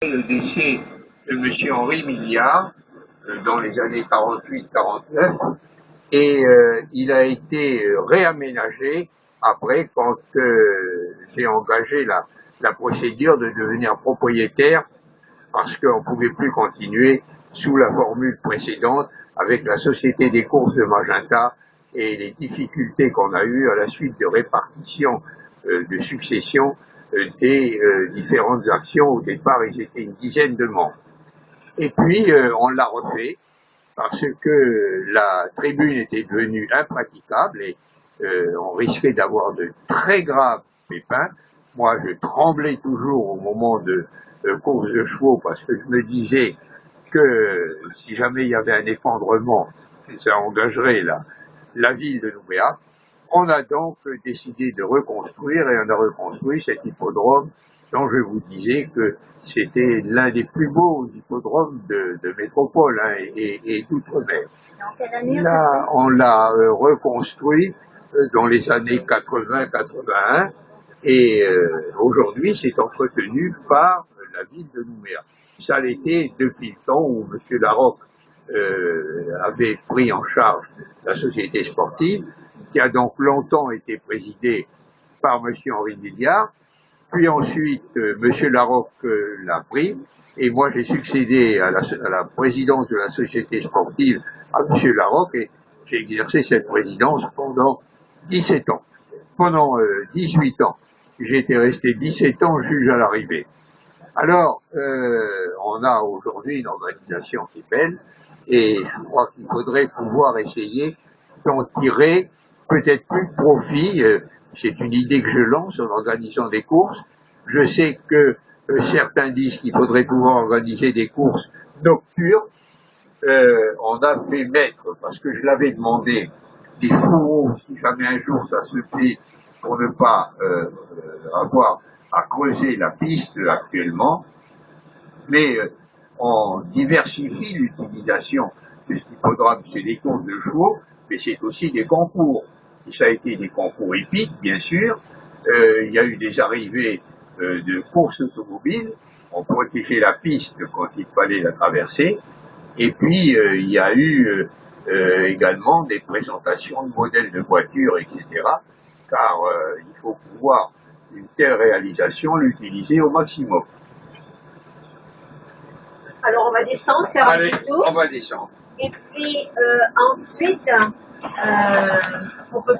Le décès de M. Henri Milliard dans les années 48-49 et il a été réaménagé après quand j'ai engagé la procédure de devenir propriétaire parce qu'on ne pouvait plus continuer sous la formule précédente avec la Société des courses de Magenta et les difficultés qu'on a eues à la suite de répartition de succession des différentes actions. Au départ, ils étaient une dizaine de membres. Et puis, on l'a refait parce que la tribune était devenue impraticable et on risquait d'avoir de très graves pépins. Moi, je tremblais toujours au moment de course de chevaux parce que je me disais que si jamais il y avait un effondrement, ça engagerait la ville de Nouméa. On a donc décidé de reconstruire et on a reconstruit cet hippodrome dont je vous disais que c'était l'un des plus beaux hippodromes de métropole et d'outre-mer. Là, on l'a reconstruit dans les années 80-81 et aujourd'hui c'est entretenu par la ville de Nouméa. Ça l'était depuis le temps où M. Larocque avait pris en charge la société sportive, qui a donc longtemps été présidée par M. Henri Milliard, puis ensuite M. Larocque l'a pris, et moi j'ai succédé à la présidence de la société sportive à M. Larocque, et j'ai exercé cette présidence pendant 17 ans. Pendant 18 ans, j'étais resté 17 ans juge à l'arrivée. Alors, on a aujourd'hui une organisation qui est belle, et je crois qu'il faudrait pouvoir essayer d'en tirer peut-être plus de profit. C'est une idée que je lance en organisant des courses. Je sais que certains disent qu'il faudrait pouvoir organiser des courses nocturnes. On a fait mettre, parce que je l'avais demandé, des fourreaux, si jamais un jour ça se fait, pour ne pas avoir à creuser la piste actuellement, mais on diversifie l'utilisation de cet hippodrome. C'est des courses de chevaux, mais c'est aussi des concours. Et ça a été des concours épiques, bien sûr. Il y a eu des arrivées de courses automobiles. On protégeait la piste quand il fallait la traverser. Et puis, il y a eu également des présentations de modèles de voitures, etc. Car il faut pouvoir une telle réalisation l'utiliser au maximum. Alors on va descendre, faire un petit tour. On va descendre. Et puis ensuite, on peut